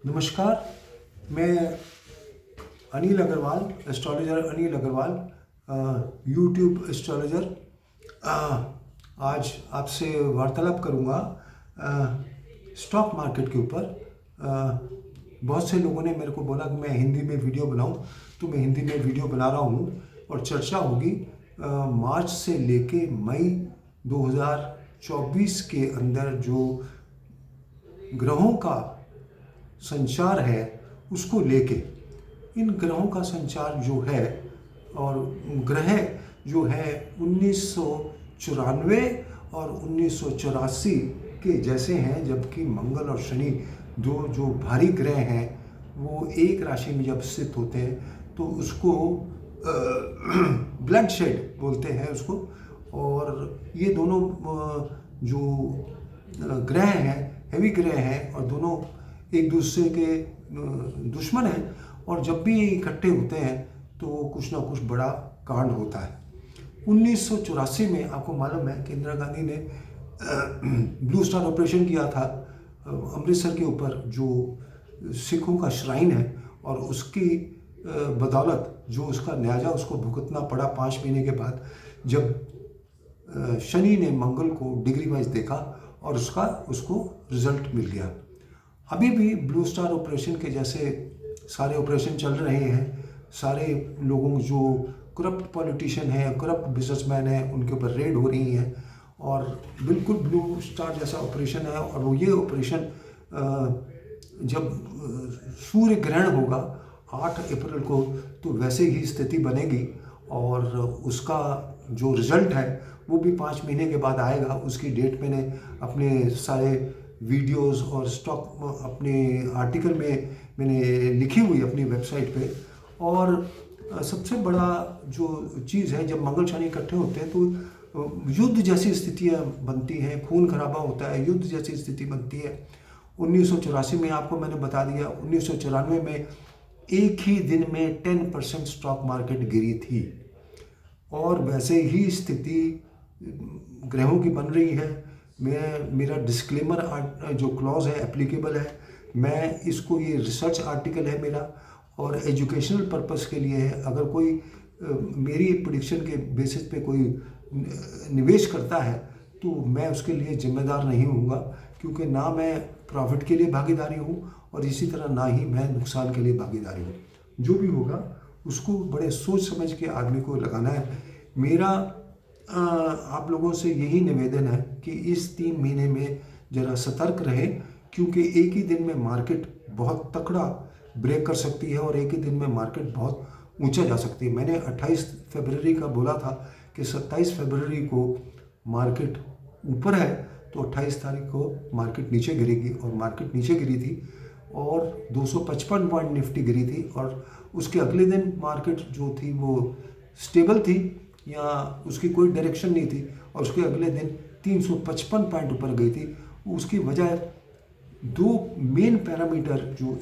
नमस्कार। मैं Anil Agarwal, astrologer Anil Agarwal, YouTube astrologer. आज आपसे वार्तालाप करूँगा स्टॉक मार्केट के ऊपर। बहुत से लोगों ने मेरे को बोला कि मैं हिंदी में वीडियो बनाऊं, तो मैं हिंदी में वीडियो बना रहा हूं और चर्चा होगी मार्च से लेके मई 2024 के अंदर जो ग्रहों का संचार है उसको लेके। इन ग्रहों का संचार जो है और ग्रह जो है 1994 और 1984 के जैसे हैं, जबकि मंगल और शनि दो जो भारी ग्रह हैं वो एक राशि में जब स्थित होते हैं तो उसको ब्लड शेड बोलते हैं उसको। और ये दोनों जो ग्रह हैं हैवी ग्रह हैं और दोनों एक दूसरे के दुश्मन हैं, और जब भी ये इकट्ठे होते हैं तो कुछ ना कुछ बड़ा कांड होता है। 1984 में आपको मालूम है कि इंदिरा गांधी ने ब्लू स्टार ऑपरेशन किया था अमृतसर के ऊपर, जो सिखों का श्राइन है, और उसकी बदौलत जो उसका न्याजा उसको भुगतना पड़ा 5 महीने के बाद, जब शनि ने मंगल को डिग्री वाइज देखा और उसको रिजल्ट मिल गया। अभी भी ब्लू स्टार ऑपरेशन के जैसे सारे ऑपरेशन चल रहे हैं। सारे लोगों जो करप्ट पॉलिटिशियन हैं, करप्ट बिजनेसमैन हैं, उनके ऊपर रेड हो रही हैं और बिल्कुल ब्लू स्टार जैसा ऑपरेशन है। और वो ये ऑपरेशन जब सूर्य ग्रहण होगा 8 अप्रैल को तो वैसे ही स्थिति बनेगी और उसका जो रिजल्ट है वो भी 5 महीने के बाद आएगा। उसकी डेट मैंने अपने सारे वीडियोस और स्टॉक अपने आर्टिकल में मैंने लिखी हुई अपनी वेबसाइट पे। और सबसे बड़ा जो चीज़ है, जब मंगल शनि इकट्ठे होते हैं तो युद्ध जैसी स्थितियाँ बनती हैं, खून खराबा होता है, युद्ध जैसी स्थिति बनती है। 1984 में आपको मैंने बता दिया, 1994 में एक ही दिन में 10% स्टॉक मार्केट गिरी थी। और वैसे ही स्थिति ग्रहों की बन रही है। मेरा डिस्क्लेमर जो क्लॉज है एप्लीकेबल है। मैं इसको, ये रिसर्च आर्टिकल है मेरा और एजुकेशनल पर्पस के लिए है। अगर कोई मेरी प्रेडिक्शन के बेसिस पे कोई निवेश करता है तो मैं उसके लिए जिम्मेदार नहीं हूँगा, क्योंकि ना मैं प्रॉफिट के लिए भागीदारी हूँ और इसी तरह ना ही मैं नुकसान के लिए भागीदारी हूँ। जो भी होगा उसको बड़े सोच समझ के आदमी को लगाना है। मेरा आप लोगों से यही निवेदन है कि इस 3 महीने में ज़रा सतर्क रहें, क्योंकि एक ही दिन में मार्केट बहुत तकड़ा ब्रेक कर सकती है और एक ही दिन में मार्केट बहुत ऊंचा जा सकती है। मैंने 28 फरवरी का बोला था कि 27 फरवरी को मार्केट ऊपर है तो 28 तारीख को मार्केट नीचे गिरेगी, और मार्केट नीचे गिरी थी और 255 पॉइंट निफ्टी गिरी थी। और उसके अगले दिन मार्केट जो थी वो स्टेबल थी या उसकी कोई डायरेक्शन नहीं थी, और उसके अगले दिन 355 पॉइंट ऊपर गई थी। उसकी वजह 2 मेन पैरामीटर जो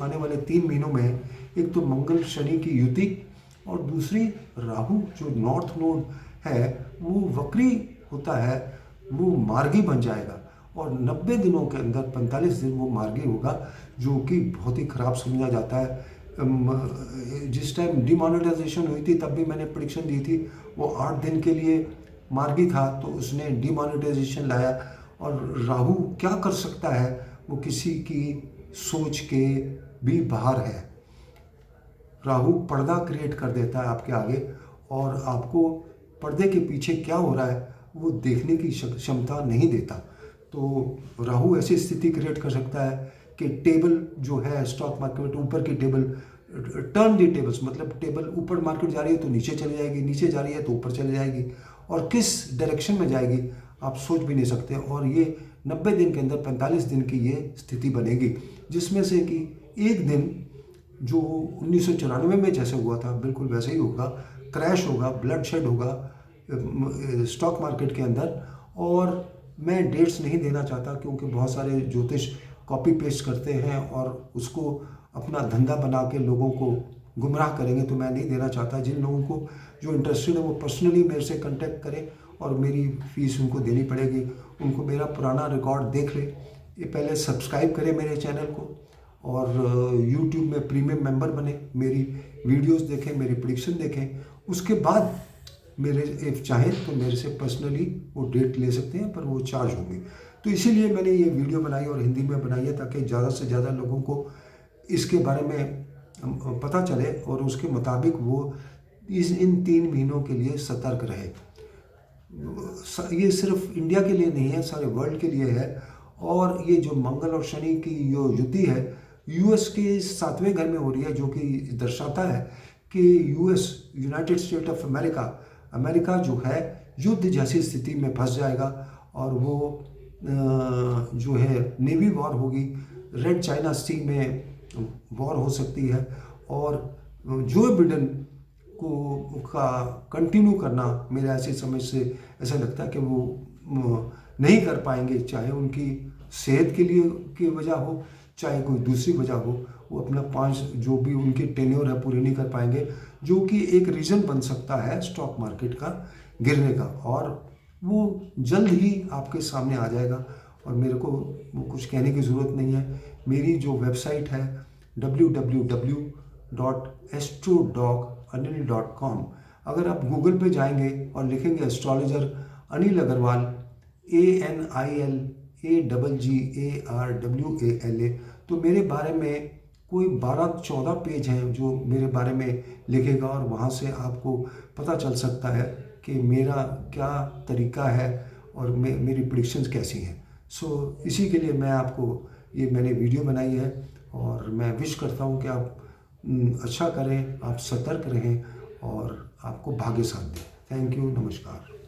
आने वाले 3 महीनों में है, एक तो मंगल शनि की युति और दूसरी राहु जो नॉर्थ नोड है वो वक्री होता है, वो मार्गी बन जाएगा और 90 दिनों के अंदर 45 दिन वो मार्गी होगा, जो कि बहुत ही खराब समझा जाता है। जिस टाइम डिमोनेटाइजेशन हुई थी तब भी मैंने प्रेडिक्शन दी थी, वो 8 दिन के लिए मार्गी था तो उसने डिमोनेटाइजेशन लाया। और राहु क्या कर सकता है वो किसी की सोच के भी बाहर है। राहु पर्दा क्रिएट कर देता है आपके आगे और आपको पर्दे के पीछे क्या हो रहा है वो देखने की क्षमता नहीं देता। तो राहु ऐसी स्थिति क्रिएट कर सकता है कि टेबल जो है स्टॉक मार्केट ऊपर की टेबल, टर्न दी टेबल्स, मतलब टेबल ऊपर मार्केट जा रही है तो नीचे चली जाएगी, नीचे जा रही है तो ऊपर चली जाएगी, और किस डायरेक्शन में जाएगी आप सोच भी नहीं सकते। और ये 90 दिन के अंदर 45 दिन की ये स्थिति बनेगी, जिसमें से कि एक दिन जो 1994 में जैसे हुआ था बिल्कुल वैसे ही होगा, क्रैश होगा, ब्लड शेड होगा स्टॉक मार्केट के अंदर। और मैं डेट्स नहीं देना चाहता क्योंकि बहुत सारे ज्योतिष कॉपी पेस्ट करते हैं और उसको अपना धंधा बना के लोगों को गुमराह करेंगे, तो मैं नहीं देना चाहता। जिन लोगों को जो इंटरेस्टेड है वो पर्सनली मेरे से कांटेक्ट करें और मेरी फीस उनको देनी पड़ेगी। उनको मेरा पुराना रिकॉर्ड देख ले, ये पहले सब्सक्राइब करें मेरे चैनल को और यूट्यूब में प्रीमियम मेंबर बने, मेरी वीडियोस देखें, मेरी प्रेडिक्शन देखें, उसके बाद मेरे इफ चाहें तो मेरे से पर्सनली वो डेट ले सकते हैं, पर वो चार्ज होंगे। तो इसीलिए मैंने ये वीडियो बनाई और हिंदी में बनाई है, ताकि ज़्यादा से ज़्यादा लोगों को इसके बारे में पता चले और उसके मुताबिक वो इन 3 महीनों के लिए सतर्क रहे। ये सिर्फ इंडिया के लिए नहीं है, सारे वर्ल्ड के लिए है। और ये जो मंगल और शनि की जो युति है, यूएस के 7वें घर में हो रही है, जो कि दर्शाता है कि यूनाइटेड स्टेट ऑफ अमेरिका जो है युद्ध जैसी स्थिति में फंस जाएगा, और वो जो है नेवी वॉर होगी, रेड चाइना सी में वॉर हो सकती है, और जो बिडेन का कंटिन्यू करना मेरे ऐसे समझ से ऐसा लगता है कि वो नहीं कर पाएंगे, चाहे उनकी सेहत के लिए की वजह हो, चाहे कोई दूसरी वजह हो। वो अपना 5 जो भी उनकी टेन्योर है पूरी नहीं कर पाएंगे, जो कि एक रीज़न बन सकता है स्टॉक मार्केट का गिरने का, और वो जल्द ही आपके सामने आ जाएगा। और मेरे को वो कुछ कहने की ज़रूरत नहीं है। मेरी जो वेबसाइट है www.astrodocganil.com, अगर आप गूगल पे जाएंगे और लिखेंगे एस्ट्रोलॉजर अनिल अग्रवाल ANILAGGARWALA, तो मेरे बारे में कोई 12-14 पेज हैं जो मेरे बारे में लिखेगा, और वहाँ से आपको पता चल सकता है कि मेरा क्या तरीका है और मेरी प्रेडिक्शंस कैसी हैं। सो इसी के लिए मैंने वीडियो बनाई है, और मैं विश करता हूँ कि आप अच्छा करें, आप सतर्क रहें और आपको भाग्य साथ दें। थैंक यू, नमस्कार।